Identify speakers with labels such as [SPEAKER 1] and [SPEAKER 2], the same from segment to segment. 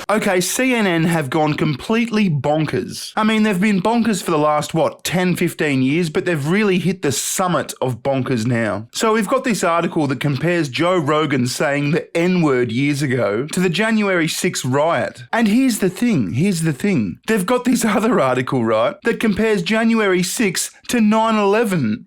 [SPEAKER 1] Okay, CNN have gone completely bonkers. I mean, they've been bonkers for the last, 10, 15 years, but they've really hit the summit of bonkers now. So we've got this article that compares Joe Rogan saying the N-word years ago to the January 6th riot. And here's the thing. They've got this other article, right, that compares January 6th to 9/11.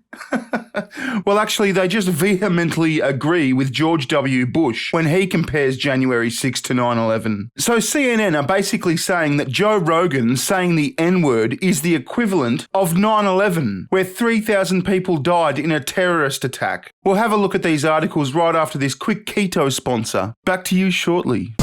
[SPEAKER 1] Well, actually, they just vehemently agree with George W. Bush when he compares January 6th to 9/11. So CNN are basically saying that Joe Rogan saying the N-word is the equivalent of 9/11, where 3,000 people died in a terrorist attack. We'll have a look at these articles right after this quick Keto sponsor. Back to you shortly.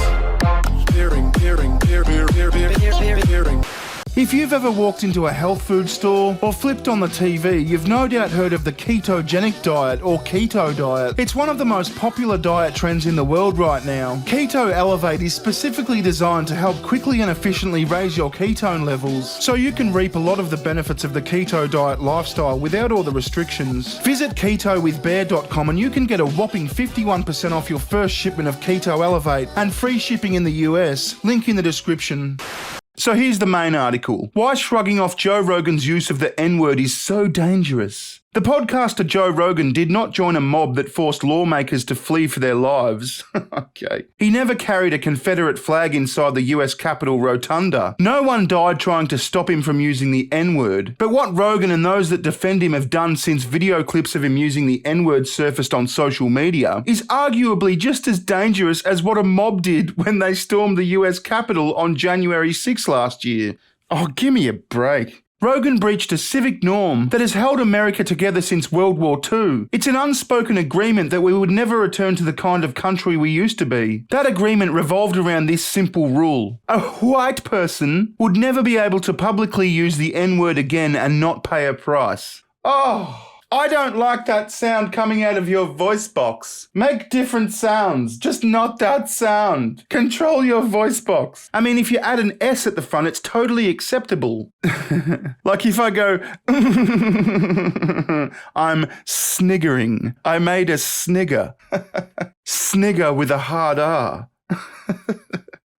[SPEAKER 1] If you've ever walked into a health food store or flipped on the TV, you've no doubt heard of the ketogenic diet or keto diet. It's one of the most popular diet trends in the world right now. Keto Elevate is specifically designed to help quickly and efficiently raise your ketone levels, so you can reap a lot of the benefits of the keto diet lifestyle without all the restrictions. Visit ketowithbear.com and you can get a whopping 51% off your first shipment of Keto Elevate and free shipping in the US. Link in the description. So here's the main article. Why shrugging off Joe Rogan's use of the N-word is so dangerous. The podcaster Joe Rogan did not join a mob that forced lawmakers to flee for their lives. Okay. He never carried a Confederate flag inside the US Capitol Rotunda. No one died trying to stop him from using the N-word. But what Rogan and those that defend him have done since video clips of him using the N-word surfaced on social media is arguably just as dangerous as what a mob did when they stormed the US Capitol on January 6th last year. Oh, give me a break. Rogan breached a civic norm that has held America together since World War II. It's an unspoken agreement that we would never return to the kind of country we used to be. That agreement revolved around this simple rule. A white person would never be able to publicly use the N-word again and not pay a price. Oh, I don't like that sound coming out of your voice box. Make different sounds, just not that sound. Control your voice box. I mean, if you add an S at the front, it's totally acceptable. Like if I go, I'm sniggering. I made a snigger. Snigger with a hard R.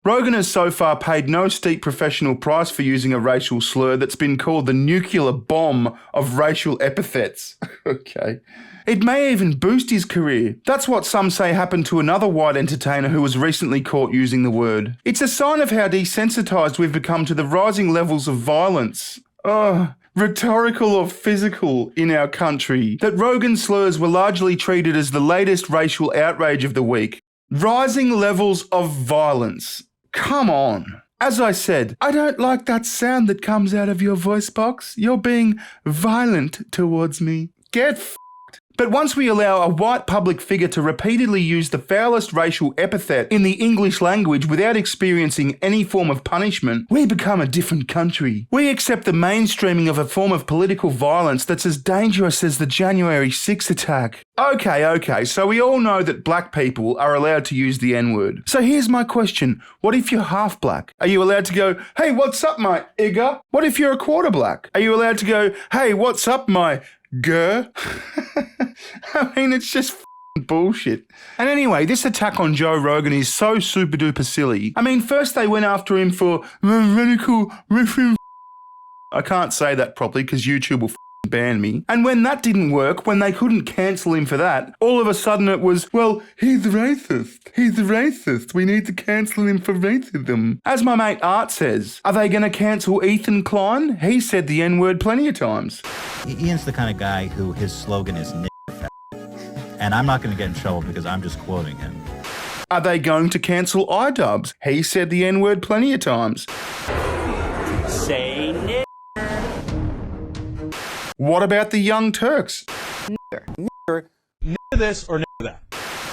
[SPEAKER 1] Rogan has so far paid no steep professional price for using a racial slur that's been called the nuclear bomb of racial epithets. Okay. It may even boost his career. That's what some say happened to another white entertainer who was recently caught using the word. It's a sign of how desensitized we've become to the rising levels of violence. Rhetorical or physical in our country, that Rogan slurs were largely treated as the latest racial outrage of the week. Rising levels of violence. Come on. As I said, I don't like that sound that comes out of your voice box. You're being violent towards me. Get f***ed. But once we allow a white public figure to repeatedly use the foulest racial epithet in the English language without experiencing any form of punishment, we become a different country. We accept the mainstreaming of a form of political violence that's as dangerous as the January 6th attack. Okay, so we all know that black people are allowed to use the N-word. So here's my question. What if you're half black? Are you allowed to go, hey, what's up, my igger? What if you're a quarter black? Are you allowed to go, hey, what's up, my grr? I mean, it's just bullshit. And anyway, this attack on Joe Rogan is so super duper silly. I mean, first they went after him for radical riffing. I can't say that properly because YouTube will ban me. And when that didn't work, when they couldn't cancel him for that, all of a sudden it was, well, he's racist. We need to cancel him for racism. As my mate Art says, are they going to cancel Ethan Klein? He said the N-word plenty of times.
[SPEAKER 2] Ian's the kind of guy who his slogan is "nigger fat," and I'm not going to get in trouble because I'm just quoting him.
[SPEAKER 1] Are they going to cancel iDubbbz? He said the N-word plenty of times.
[SPEAKER 3] Say nigger.
[SPEAKER 1] What about the Young Turks?
[SPEAKER 4] Nigger this or nigger that.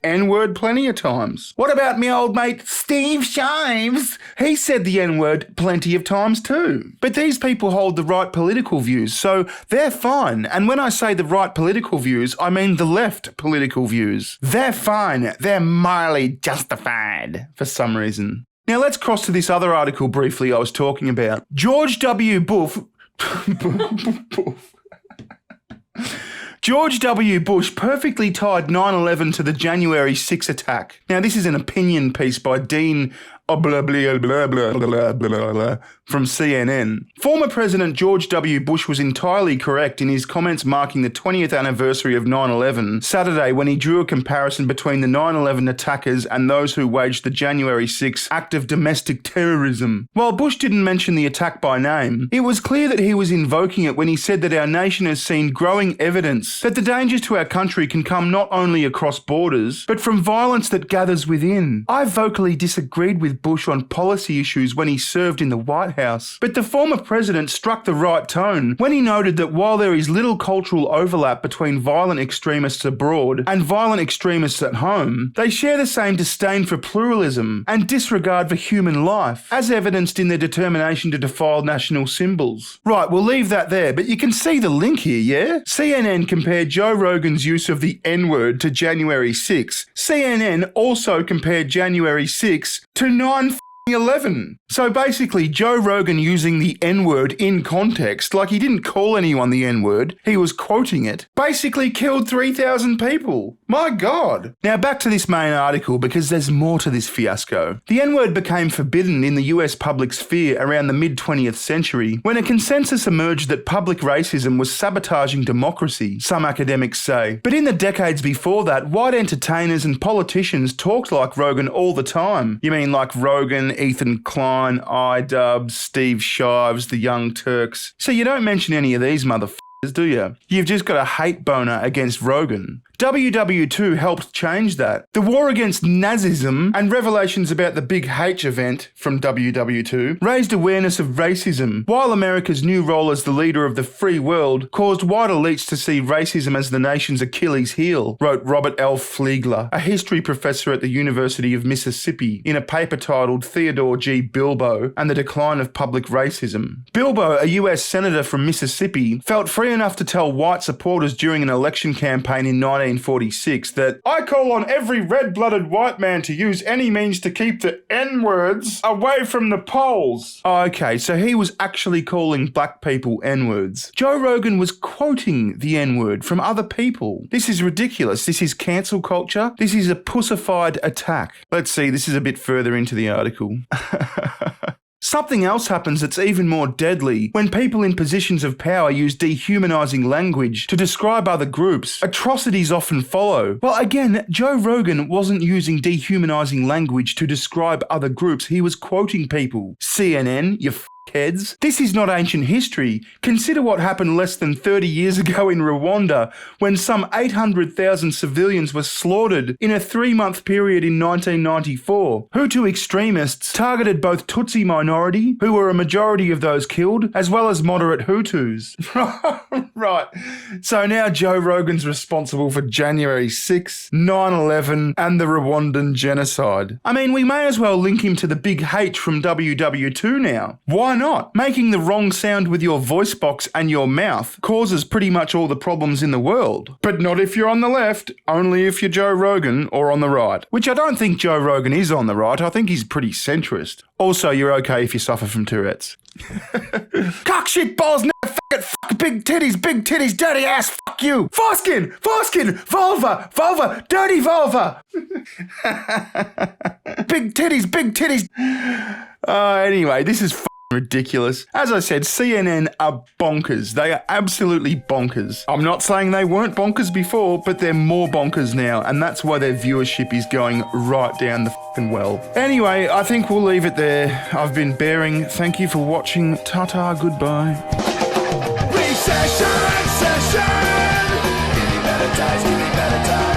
[SPEAKER 1] N-word plenty of times. What about me old mate Steve Shives? He said the N-word plenty of times too. But these people hold the right political views, so they're fine. And when I say the right political views, I mean the left political views. They're fine. They're mildly justified for some reason. Now let's cross to this other article briefly I was talking about. George W. Bush... George W. Bush perfectly tied 9/11 to the January 6th attack. Now, this is an opinion piece by Dean Oh, blah, blah, blah, blah, blah, blah, blah, from CNN. Former President George W. Bush was entirely correct in his comments marking the 20th anniversary of 9/11 Saturday when he drew a comparison between the 9/11 attackers and those who waged the January 6th act of domestic terrorism. While Bush didn't mention the attack by name, it was clear that he was invoking it when he said that our nation has seen growing evidence that the dangers to our country can come not only across borders, but from violence that gathers within. I vocally disagreed with Bush on policy issues when he served in the White House, but the former president struck the right tone when he noted that while there is little cultural overlap between violent extremists abroad and violent extremists at home, they share the same disdain for pluralism and disregard for human life, as evidenced in their determination to defile national symbols. Right, we'll leave that there, but you can see the link here, yeah? CNN compared Joe Rogan's use of the N-word to January 6. CNN also compared January 6 to 9/11. So basically, Joe Rogan using the N-word in context, like he didn't call anyone the N-word, he was quoting it, basically killed 3,000 people. My God. Now back to this main article, because there's more to this fiasco. The N-word became forbidden in the US public sphere around the mid-20th century, when a consensus emerged that public racism was sabotaging democracy, some academics say. But in the decades before that, white entertainers and politicians talked like Rogan all the time. You mean like Rogan, Ethan Klein, iDubbbz, Steve Shives, the Young Turks. So you don't mention any of these motherfuckers, do you? You've just got a hate boner against Rogan. WW2 helped change that. The war against Nazism and revelations about the Big H event from WW2 raised awareness of racism, while America's new role as the leader of the free world caused white elites to see racism as the nation's Achilles heel, wrote Robert L. Fliegler, a history professor at the University of Mississippi, in a paper titled Theodore G. Bilbo and the Decline of Public Racism. Bilbo, a US senator from Mississippi, felt free enough to tell white supporters during an election campaign in 1946 that I call on every red-blooded white man to use any means to keep the N-words away from the polls. Oh, okay, so he was actually calling black people N-words. Joe Rogan was quoting the N-word from other people. This is ridiculous. This is cancel culture. This is a pussified attack. Let's see, this is a bit further into the article. Something else happens that's even more deadly when people in positions of power use dehumanizing language to describe other groups. Atrocities often follow. Well, again, Joe Rogan wasn't using dehumanizing language to describe other groups. He was quoting people. CNN, you heads. This is not ancient history. Consider what happened less than 30 years ago in Rwanda, when some 800,000 civilians were slaughtered in a 3-month period in 1994. Hutu extremists targeted both Tutsi minority, who were a majority of those killed, as well as moderate Hutus. Right. So now Joe Rogan's responsible for January 6, 9/11, and the Rwandan genocide. I mean, we may as well link him to the Big H from WW2 now. Why not? Making the wrong sound with your voice box and your mouth causes pretty much all the problems in the world. But not if you're on the left, only if you're Joe Rogan or on the right. Which I don't think Joe Rogan is on the right, I think he's pretty centrist. Also, you're okay if you suffer from Tourette's. Cock, shit, balls, never faggot, fuck, big titties, dirty ass, fuck you. Foreskin, vulva, dirty vulva. Big titties. Anyway, this is ridiculous. As I said, CNN are bonkers. They are absolutely bonkers. I'm not saying they weren't bonkers before, but they're more bonkers now, and that's why their viewership is going right down the fucking well. Anyway, I think we'll leave it there. I've been Bearing. Thank you for watching. Ta-ta, goodbye.
[SPEAKER 5] Recession, session. Give me better times, give me better times.